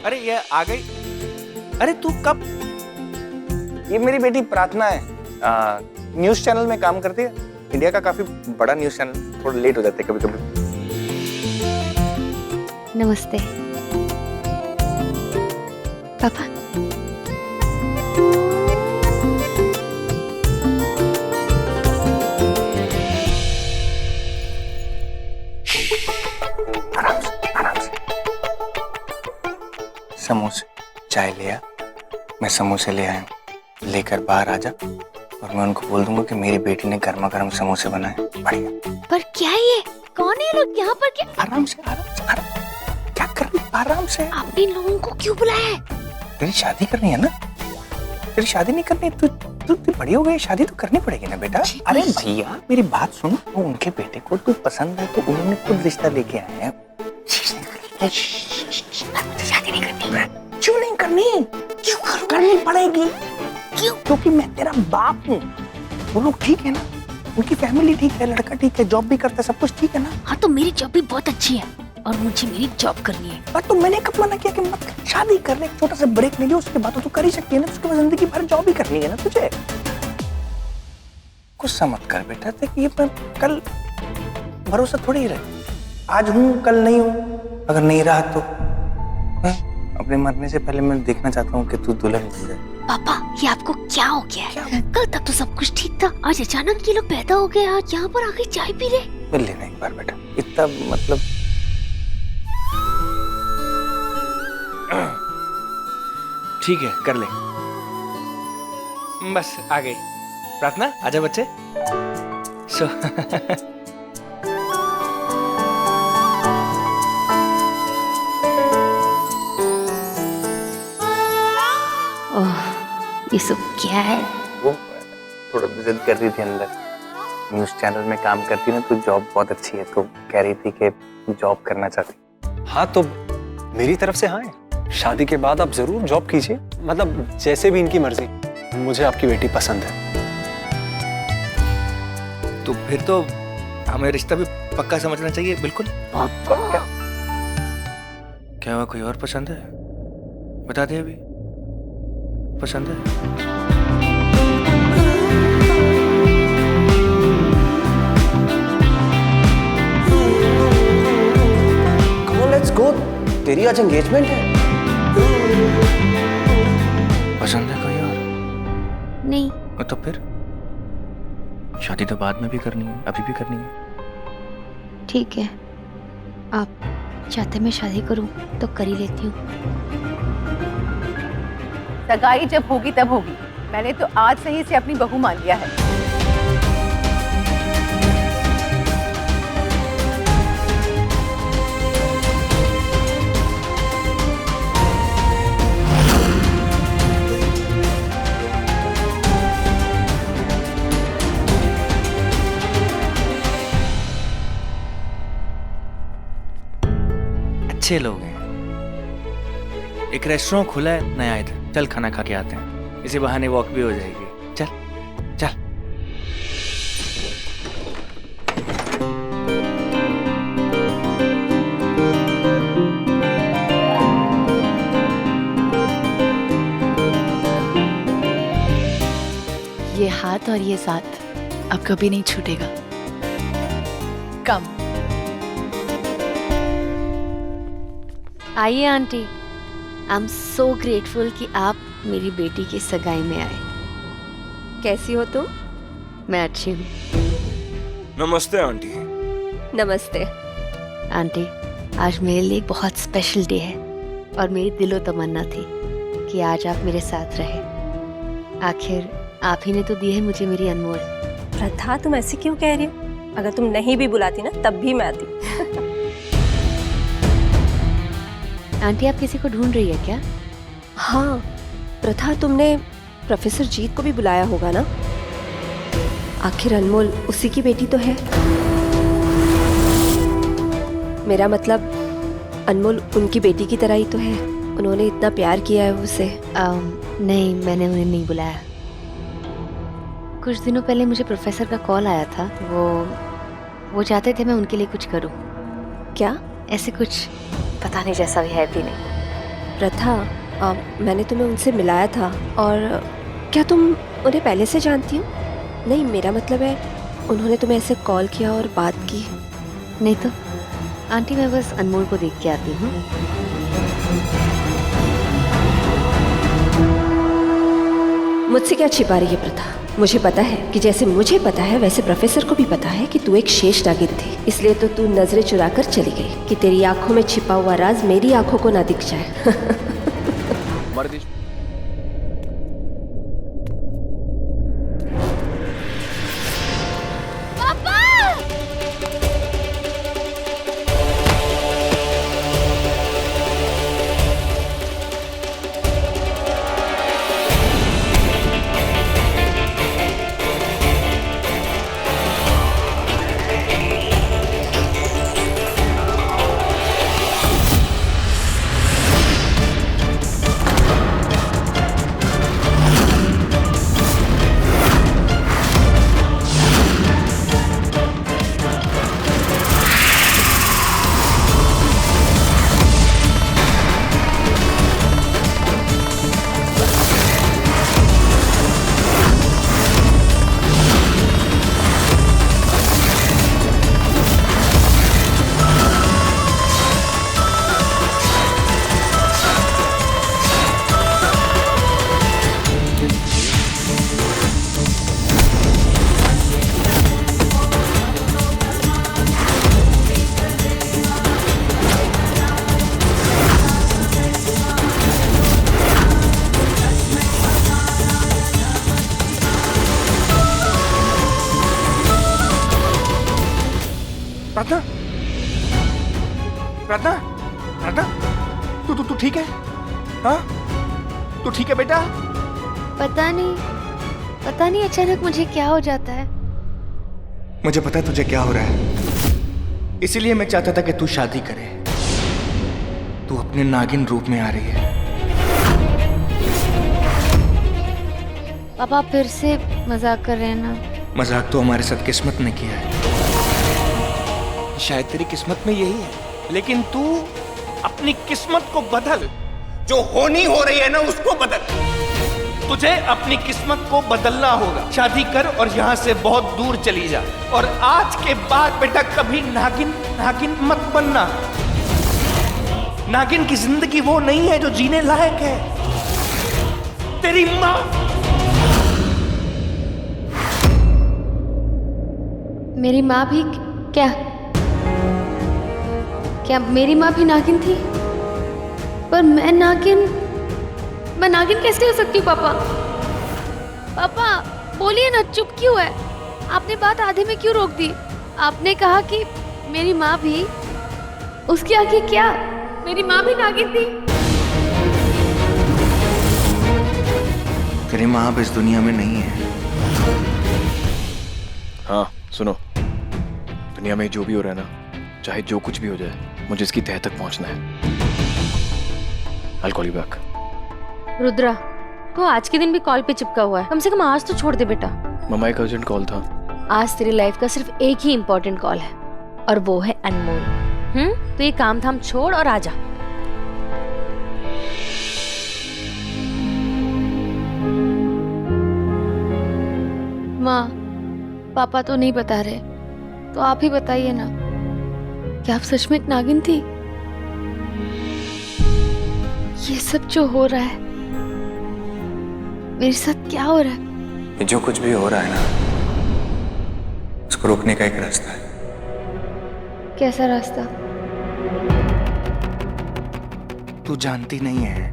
अरे ये आ गई। अरे तू कब? ये मेरी बेटी प्रार्थना है, न्यूज चैनल में काम करती है, इंडिया का काफी बड़ा न्यूज चैनल। थोड़ा लेट हो जाते हैं कभी कभी। नमस्ते पापा। आराम से। समोसे चाय ले आ, मैं समोसे ले आया हूँ। लेकर बाहर आ जा और मैं उनको बोल दूंगा कि मेरी बेटी ने गर्मा गर्म समोसे बनाए, बढ़िया। पर क्या है ये? कौन है ये लोग यहाँ पर? क्या आराम से क्या कर रही? आराम से। आपने इन लोगों को क्यों बुलाया है? तेरी शादी करनी है ना? तेरी शादी नहीं करनी? तू बड़ी हो गई, शादी तो करनी पड़ेगी ना बेटा। अरे भैया मेरी बात सुन, वो उनके बेटे को तू पसंद है तो उन्होंने खुद रिश्ता लेके आए हैं। शादी नहीं करनी। क्यों नहीं करनी? क्यों करनी पड़ेगी? क्यों? क्योंकि मैं तेरा बाप हूँ। वो लोग ठीक है ना, उनकी फैमिली ठीक है, लड़का ठीक है, जॉब भी करता है, सब कुछ ठीक है ना? हाँ तो मेरी जॉब भी बहुत अच्छी है और मुझे मेरी जॉब करनी है। पर तो मैंने कब मना किया कि मत कर? शादी कर ले, एक छोटा सा ब्रेक ले लियो, उसके बाद तो तू कर ही सकती है ना। उसके बाद जिंदगी भर जॉब ही करनी है ना तुझे। गुस्सा मत कर बेटा, देख ये कल भरोसा थोड़ी ही रहे। आज हूँ कल नहीं हूँ, अगर नहीं रहा तो अपने मरने से पहले मैं देखना चाहता हूँ कि तू दुल्हन बन जाए। पापा ये आपको क्या हो गया है? कल तक तो सब कुछ ठीक था, आज अचानक ये लोग पैदा हो गए, आज यहाँ पर आके चाय पी रहे। मिल लेना एक बार बेटा, इतना मतलब। ठीक है कर ले। बस आ गई। प्रार्थना आजा बच्चे। सो ओह ये सब क्या है? वो थोड़ा जिद कर रही थी अंदर, न्यूज चैनल में काम करती ना, तो जॉब बहुत अच्छी है, तो कह रही थी कि जॉब करना चाहती। हाँ तो मेरी तरफ से हाँ है, शादी के बाद आप जरूर जॉब कीजिए, मतलब जैसे भी इनकी मर्जी। मुझे आपकी बेटी पसंद है। तो फिर तो हमें रिश्ता भी पक्का समझना चाहिए। बिल्कुल। क्या हुआ, कोई और पसंद है? बता दे अभी। पसंद है? लेट्स गो, तेरी आज एंगेजमेंट है। पसंद है कोई और? नहीं। तो फिर शादी तो बाद में भी करनी है, अभी भी करनी है। ठीक है, आप चाहते मैं शादी करूं तो कर ही लेती हूँ। सगाई जब होगी तब होगी, मैंने तो आज से ही इसे अपनी बहू मान लिया है। अच्छे लोग हैं। एक रेस्टोरेंट खुला है नया इधर, चल खाना खा के आते हैं, इसी बहाने वॉक भी हो जाएगी। चल चल। ये हाथ और ये साथ अब कभी नहीं छूटेगा। कम। आइए aunty, I am so grateful कि आप मेरी बेटी की सगाई में आए। कैसी हो तुम? मैं अच्छी हूँ। नमस्ते आंटी। नमस्ते आंटी, आज मेरे लिए एक बहुत स्पेशल डे है और मेरी दिलो तमन्ना थी कि आज आप मेरे साथ रहे। आखिर आप ही ने तो दी है मुझे मेरी अनमोल। प्रथा तुम ऐसे क्यों कह रही हो? अगर तुम नहीं भी बुलाती ना तब भी मैं आती। आंटी आप किसी को ढूंढ रही है क्या? हाँ प्रथा, तुमने प्रोफेसर जीत को भी बुलाया होगा ना? आखिर अनमोल उसी की बेटी तो है। मेरा मतलब अनमोल उनकी बेटी की तरह ही तो है। उन्होंने इतना प्यार किया है उसे। नहीं, मैंने उन्हें नहीं बुलाया। कुछ दिनों पहले मुझे प्रोफेसर का कॉल आया था। वो चाहते थे मैं उनके लिए कुछ करूं। क्या? ऐसे कुछ पता नहीं, जैसा भी है भी नहीं। प्रथा, मैंने तुम्हें उनसे मिलाया था। और क्या तुम उन्हें पहले से जानती हो? नहीं, मेरा मतलब है उन्होंने तुम्हें ऐसे कॉल किया और बात की? नहीं तो आंटी, मैं बस अनमोल को देख के आती हूँ। मुझसे क्या छिपा रही है प्रथा? मुझे पता है कि जैसे मुझे पता है वैसे प्रोफेसर को भी पता है कि तू एक शेष नागिन थी। इसलिए तो तू नजरें चुरा कर चली गई कि तेरी आंखों में छिपा हुआ राज मेरी आंखों को ना दिख जाए। प्रार्थना, प्रार्थना, प्रार्थना, तू ठीक है? हाँ, तू ठीक है बेटा? पता नहीं अचानक मुझे क्या हो जाता है। मुझे पता है तुझे क्या हो रहा है, इसीलिए मैं चाहता था कि तू शादी करे। तू अपने नागिन रूप में आ रही है। पापा फिर से मजाक कर रहे हैं ना? मजाक तो हमारे साथ किस्मत ने किया है। शायद तेरी किस्मत में यही है, लेकिन तू अपनी किस्मत को बदल। जो होनी हो रही है ना, उसको बदल। तुझे अपनी किस्मत को बदलना होगा। शादी कर और यहाँ से बहुत दूर चली जा। और आज के बाद बेटा कभी नागिन मत बनना। नागिन की जिंदगी वो नहीं है जो जीने लायक है। तेरी माँ मेरी माँ भी क्या मेरी माँ भी नागिन थी? पर मैं नागिन कैसे हो सकती हूँ? पापा बोलिए ना, चुप क्यों है? आपने बात आधे में क्यों रोक दी? आपने कहा कि मेरी माँ भी, उसके आगे क्या? मेरी माँ भी नागिन थी? तेरी माँ अब इस दुनिया में नहीं है। हाँ सुनो, दुनिया में जो भी हो रहा है ना, चाहे जो कुछ भी हो जाए, मुझे इसकी तह तक पहुंचना है। I'll call you back. Rudra, तो आज के दिन भी कॉल पे चिपका हुआ है। कम से कम आज तो छोड़ दे बेटा। मम्मा एक अर्जेंट कॉल था। आज तेरी लाइफ का सिर्फ एक ही इम्पोर्टेंट कॉल है, और वो है अनमोल। तो ये काम धाम छोड़ और आजा। माँ, पापा तो नहीं बता रहे, तो आप ही बताइए ना, क्या आप सच में एक नागिन थी? ये सब जो हो रहा है, मेरे साथ क्या हो रहा है? ये जो कुछ भी हो रहा है ना, उसको रोकने का एक रास्ता है। कैसा रास्ता? तू जानती नहीं है,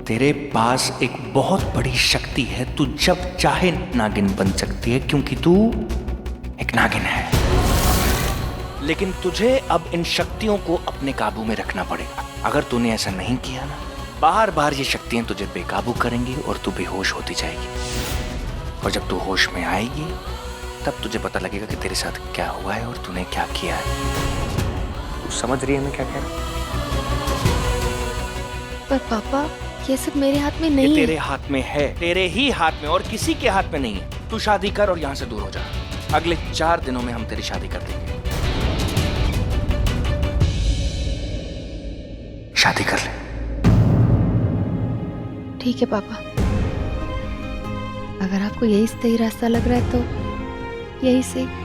तेरे पास एक बहुत बड़ी शक्ति है। तू जब चाहे नागिन बन सकती है, क्योंकि तू एक नागिन है। लेकिन तुझे अब इन शक्तियों को अपने काबू में रखना पड़ेगा। अगर तूने ऐसा नहीं किया ना, बार बार ये शक्तियां तुझे बेकाबू करेंगी और तू बेहोश होती जाएगी। और जब तू होश में आएगी, तब तुझे पता लगेगा कि तेरे साथ क्या हुआ है और तूने क्या किया है। तू समझ रही है मैं क्या कह रहा हूँ? पर पापा, ये सब मेरे हाथ में नहीं ये है। तेरे हाथ में है, तेरे ही हाथ में, और किसी के हाथ में नहीं है। तू शादी कर और यहाँ से दूर हो जा। अगले 4 दिनों में हम तेरी शादी कर देंगे। शादी कर ले। ठीक है पापा, अगर आपको यही सही रास्ता लग रहा है तो यही सही।